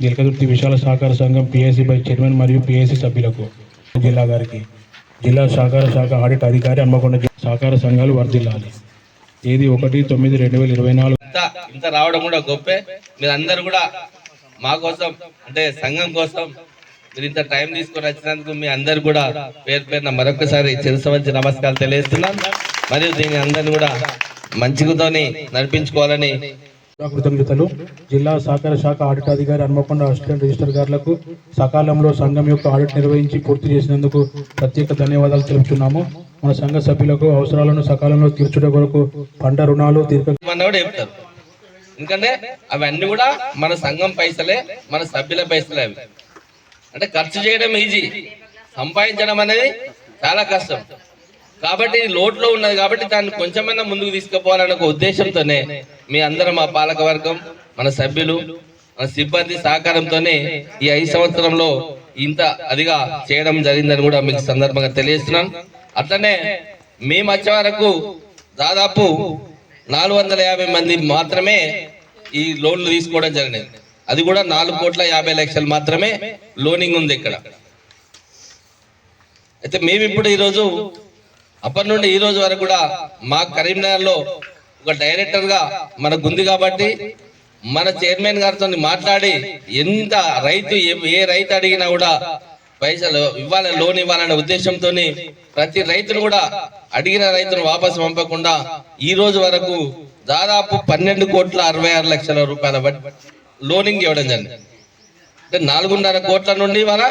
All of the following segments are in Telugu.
గిల్కదుర్తి విశాల సహకార సంఘం పిఎస్సి బై చైర్మన్ మరియు పిఎస్సి సభ్యులకు జిల్లా గారికి జిల్లా సహకార శాఖ ఆడిట్ అధికారి హన్మకొండ సహకార సంఘాలు వర్ధిల్లాలి. తేదీ 1/9/2024. ఇంత రావడం కూడా గొప్పే. మీరు అందరు కూడా మా కోసం అంటే సంఘం కోసం మీరు ఇంత టైం తీసుకొని వచ్చినందుకు మీ అందరు కూడా పేరు పేరున మరొకసారి చిరసవంచి నమస్కారాలు తెలియజేస్తున్నాను. మరియు దీని అందరిని కూడా మంచిగుతోని నడిపించుకోవాలని కృతజ్ఞతలు. జిల్లా సహకార శాఖ ఆడిట్ అధికారి హన్మకొండ అసిస్టెంట్ రిజిస్టర్ గారులకు సకాలంలో సంఘం యొక్క ఆడిట్ నిర్వహించి పూర్తి చేసినందుకు ప్రత్యేక ధన్యవాదాలు తెలుపుతున్నాము. మన సంఘ సభ్యులకు అవసరాలను సకాలంలో తీర్చుట కొరకు పంట రుణాలు చెప్తారు. ఎందుకంటే అవన్నీ కూడా మన సంఘం పైసలే, మన సభ్యుల పైసలే. అవి అంటే ఖర్చు చేయడం ఈజీ, సంపాదించడం అనేది చాలా కష్టం. కాబట్టి లోట్లో ఉన్నది కాబట్టి దాన్ని కొంచెమైనా ముందుకు తీసుకుపోవాలనే ఒక ఉద్దేశంతోనే మీ అందరం మా పాలక వర్గం, మన సభ్యులు, మన సిబ్బంది సహకారంతోనే ఈ 5 సంవత్సరంలో ఇంత అదిగా చేయడం జరిగిందని కూడా మీకు సందర్భంగా తెలియజేస్తున్నాను. అట్లనే మేము వచ్చే వరకు దాదాపు 450 మంది మాత్రమే ఈ లోన్లు తీసుకోవడం జరిగింది. అది కూడా 4,50,00,000 మాత్రమే లోనింగ్ ఉంది ఇక్కడ. అయితే మేము ఇప్పుడు ఈరోజు అప్పటి నుండి ఈ రోజు వరకు కూడా మా కరీంనగర్లో ఒక డైరెక్టర్ గా మనకు ఉంది కాబట్టి మన చైర్మన్ గారితో మాట్లాడి ఎంత రైతు ఏ రైతు అడిగినా కూడా పైసలు ఇవ్వాలి, లోన్ ఇవ్వాలనే ఉద్దేశంతో ప్రతి రైతును కూడా అడిగిన రైతును వాపసు పంపకుండా ఈ రోజు వరకు దాదాపు 12,66,00,000 రూపాయల లోనింగ్ ఇవ్వడం జరిగింది. అంటే 4.5 కోట్ల నుండి మన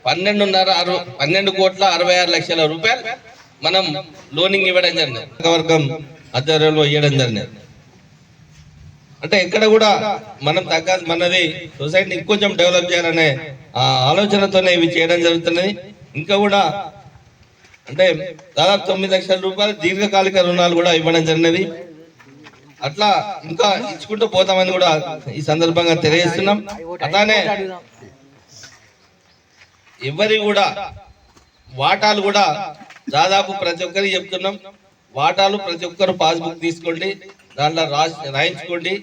12,66,00,000 రూపాయలు మనం లోనింగ్ ఇవ్వడం జరిగింది. వర్గం ఆధ్వర్యంలో ఇవ్వడం జరిగింది. అంటే ఎక్కడ కూడా మనం మనది సొసైటీని ఇంకొంచెం డెవలప్ చేయాలనే ఆలోచనతోనే ఇవి చేయడం జరుగుతున్నది. ఇంకా కూడా అంటే దాదాపు 9 లక్షల రూపాయలు దీర్ఘకాలిక రుణాలు కూడా ఇవ్వడం జరిగినది. అట్లా ఇంకా ఇచ్చుకుంటూ పోతామని కూడా ఈ సందర్భంగా తెలియజేస్తున్నాం. అట్లానే ఎవరి కూడా వాటాలు కూడా దాదాపు ప్రతి ఒక్కరికి చెప్తున్నాం. వాటాలు ప్రతి ఒక్కరు పాస్బుక్ తీసుకోండి, దాంట్లో రాయించుకోండి.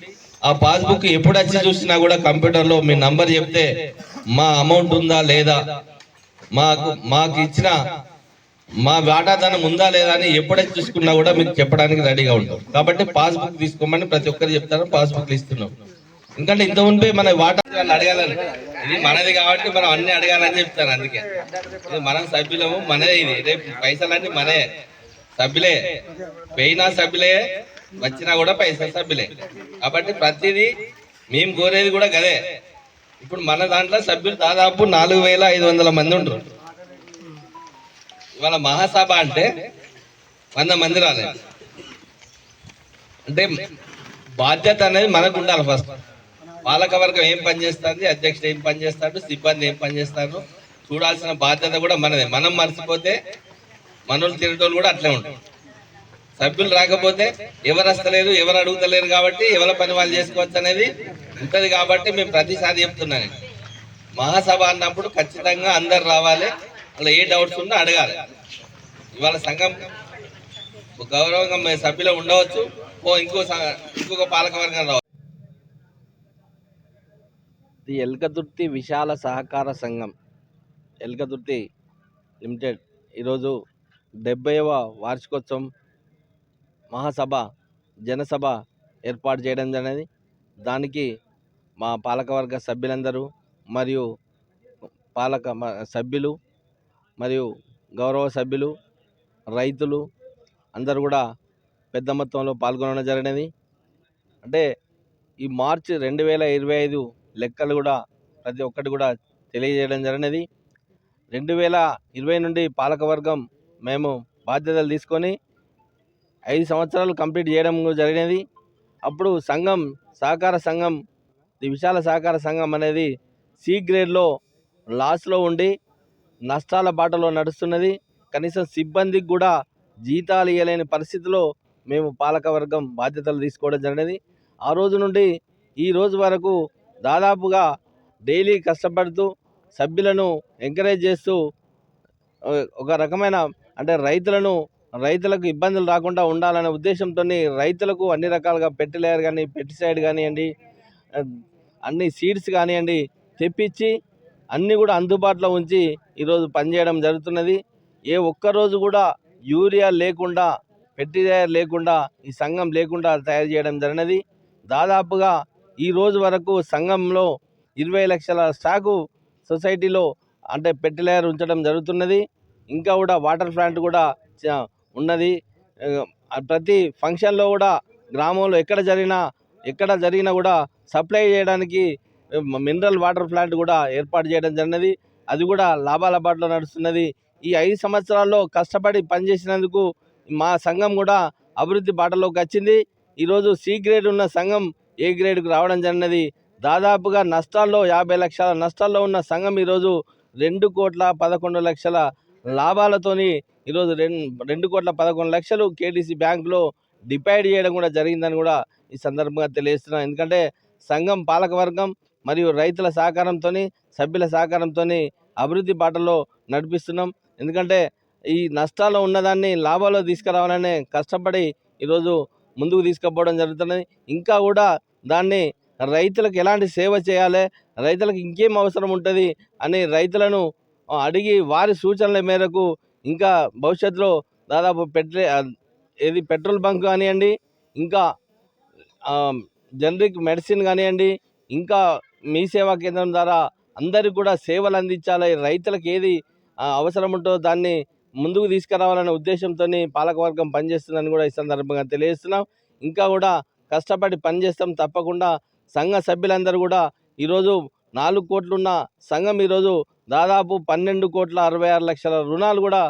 ఆ పాస్బుక్ ఎప్పుడు వచ్చి చూసినా కూడా కంప్యూటర్లో మీ నంబర్ చెప్తే మా అమౌంట్ ఉందా లేదా, మాకు ఇచ్చిన మా వాటాదానం ఉందా లేదా అని ఎప్పుడైతే చూసుకున్నా కూడా మీకు చెప్పడానికి రెడీగా ఉంటాం. కాబట్టి పాస్బుక్ తీసుకోమని ప్రతి ఒక్కరు చెప్తారు, పాస్బుక్లు ఇస్తున్నాం. ఎందుకంటే ఇంత ఉంటే మన వాటా అడగాలని, ఇది మనది కాబట్టి మనం అన్ని అడగాలని చెప్తాను. అందుకే ఇది మనం సభ్యులము, మనదే. ఇది రేపు పైసలన్నీ మనే, సభ్యులే పోయినా సభ్యులే, వచ్చినా కూడా పైసలు సభ్యులే. కాబట్టి ప్రతిదీ మేము కోరేది కూడా గదే. ఇప్పుడు మన దాంట్లో సభ్యులు దాదాపు 4,500 మంది ఉంటారు. ఇవాళ మహాసభ అంటే 100 మంది రాలేదు. అంటే బాధ్యత అనేది మనకు ఉండాలి. ఫస్ట్ పాలకవర్గం ఏం పనిచేస్తుంది, అధ్యక్షుడు ఏం పనిచేస్తాడు, సిబ్బంది ఏం పనిచేస్తారు చూడాల్సిన బాధ్యత కూడా మనదే. మనం మర్చిపోతే మనోళ్ళు తిరగటోళ్ళు కూడా అట్లే ఉంటారు. సభ్యులు రాకపోతే ఎవరు వస్తలేరు, ఎవరు అడుగుతలేరు కాబట్టి ఎవరి పని వాళ్ళు చేసుకోవచ్చు అనేది ఉంటుంది. కాబట్టి మేము ప్రతిసారి చెప్తున్నాను, మహాసభ అన్నప్పుడు ఖచ్చితంగా అందరు రావాలి. అలా ఏ డౌట్స్ ఉన్నా అడగాలి. ఇవాళ సంఘం గౌరవంగా సభ్యులు ఉండవచ్చు, ఇంకొక పాలకవర్గం రావచ్చు. ది ఎల్కదుర్తి విశాల సహకార సంఘం ఎల్కదుర్తి లిమిటెడ్ ఈరోజు 70వ వార్షికోత్సవం మహాసభ జనసభ ఏర్పాటు చేయడం జరిగింది. దానికి మా పాలకవర్గ సభ్యులందరూ మరియు సభ్యులు మరియు గౌరవ సభ్యులు, రైతులు అందరూ కూడా పెద్ద మొత్తంలో పాల్గొనడం జరిగినది. అంటే ఈ మార్చి 2025 లెక్కలు కూడా ప్రతి ఒక్కటి కూడా తెలియజేయడం జరిగినది. 2020 నుండి పాలకవర్గం మేము బాధ్యతలు తీసుకొని 5 సంవత్సరాలు కంప్లీట్ చేయడం జరిగినది. అప్పుడు సంఘం సహకార సంఘం, ఈ విశాల సహకార సంఘం అనేది సి గ్రేడ్లో లాస్లో ఉండి నష్టాల బాటలో నడుస్తున్నది. కనీసం సిబ్బందికి కూడా జీతాలు ఇవ్వలేని పరిస్థితిలో మేము పాలకవర్గం బాధ్యతలు తీసుకోవడం జరిగినది. ఆ రోజు నుండి ఈ రోజు వరకు దాదాపుగా డైలీ కష్టపడుతూ సభ్యులను ఎంకరేజ్ చేస్తూ ఒక రకమైన అంటే రైతులకు ఇబ్బందులు రాకుండా ఉండాలనే ఉద్దేశంతో రైతులకు అన్ని రకాలుగా పెట్టి లేయర్ కానీ, పెస్టిసైడ్ కానివ్వండి, అన్ని సీడ్స్ కానివ్వండి, తెప్పించి అన్నీ కూడా అందుబాటులో ఉంచి ఈరోజు పనిచేయడం జరుగుతున్నది. ఏ ఒక్కరోజు కూడా యూరియా లేకుండా, ఫెర్టిలైజర్ లేకుండా, ఈ సంఘం లేకుండా తయారు చేయడం జరిగినది. దాదాపుగా ఈ రోజు వరకు సంఘంలో 20 లక్షల స్టాకు సొసైటీలో అంటే ఫెర్టిలైజర్ ఉంచడం జరుగుతున్నది. ఇంకా కూడా వాటర్ ప్లాంట్ కూడా ఉన్నది. ప్రతి ఫంక్షన్లో కూడా గ్రామంలో ఎక్కడ జరిగినా కూడా సప్లై చేయడానికి మినరల్ వాటర్ ప్లాంట్ కూడా ఏర్పాటు చేయడం జరిగినది. అది కూడా లాభాల బాటలో నడుస్తున్నది. ఈ 5 సంవత్సరాల్లో కష్టపడి పనిచేసినందుకు మా సంఘం కూడా అభివృద్ధి బాటలోకి వచ్చింది. ఈరోజు సి గ్రేడ్ ఉన్న సంఘం ఏ గ్రేడ్కు రావడం జరిగినది. దాదాపుగా నష్టాల్లో 50 లక్షల నష్టాల్లో ఉన్న సంఘం ఈరోజు 2,11,00,000 లాభాలతోని ఈరోజు 2,11,00,000 కేటీసీ బ్యాంకులో డిపాజిట్ చేయడం కూడా జరిగిందని కూడా ఈ సందర్భంగా తెలియజేస్తున్నాం. ఎందుకంటే సంఘం పాలకవర్గం మరియు రైతుల సహకారంతో, సభ్యుల సహకారంతో అభివృద్ధి బాటలో నడిపిస్తున్నాం. ఎందుకంటే ఈ నష్టాల్లో ఉన్నదాన్ని లాభాల్లో తీసుకురావాలనే కష్టపడి ఈరోజు ముందుకు తీసుకుపోవడం జరుగుతున్నది. ఇంకా కూడా దాన్ని రైతులకు ఎలాంటి సేవ చేయాలి, రైతులకు ఇంకేం అవసరం ఉంటుంది అని రైతులను అడిగి వారి సూచనల మేరకు ఇంకా భవిష్యత్తులో దాదాపు పెట్రోల్ బంక్ కానివ్వండి, ఇంకా జనరిక్ మెడిసిన్ కానివ్వండి, ఇంకా మీ సేవా కేంద్రం ద్వారా అందరికీ కూడా సేవలు అందించాలి, రైతులకు ఏది అవసరం ఉంటుందో దాన్ని ముందుకు తీసుకురావాలనే ఉద్దేశంతో పాలకవర్గం పనిచేస్తుందని కూడా ఈ సందర్భంగా తెలియజేస్తున్నాం. ఇంకా కూడా కష్టపడి పనిచేస్తాం. తప్పకుండా సంఘ సభ్యులందరూ కూడా ఈరోజు 4 కోట్లున్న సంఘం ఈరోజు దాదాపు 12,66,00,000 రుణాలు కూడా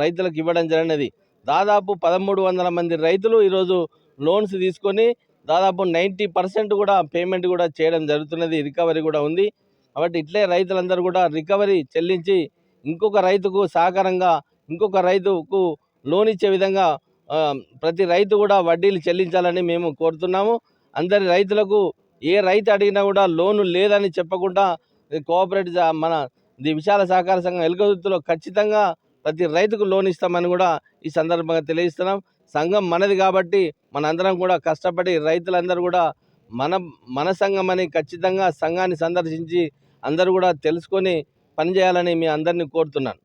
రైతులకు ఇవ్వడం జరిగినది. దాదాపు 1,300 మంది రైతులు ఈరోజు లోన్స్ తీసుకొని దాదాపు 90% కూడా పేమెంట్ కూడా చేయడం జరుగుతున్నది. రికవరీ కూడా ఉంది. కాబట్టి ఇట్లే రైతులందరూ కూడా రికవరీ చెల్లించి ఇంకొక రైతుకు సహకారంగా, ఇంకొక రైతుకు లోన్ ఇచ్చే విధంగా ప్రతి రైతు కూడా వడ్డీలు చెల్లించాలని మేము కోరుతున్నాము. అందరి రైతులకు ఏ రైతు అడిగినా కూడా లోను లేదని చెప్పకుండా కోఆపరేటివ్ మన విశాల సహకార సంఘం ఎలుకదుర్తిలో ఖచ్చితంగా ప్రతి రైతుకు లోన్ ఇస్తామని కూడా ఈ సందర్భంగా తెలియజేస్తున్నాం. సంఘం మనది కాబట్టి మనందరం కూడా కష్టపడి రైతులందరూ కూడా మన సంఘం అని ఖచ్చితంగా సంఘాన్ని సందర్శించి అందరూ కూడా తెలుసుకొని పనిచేయాలని మీ అందరినీ కోరుతున్నాను.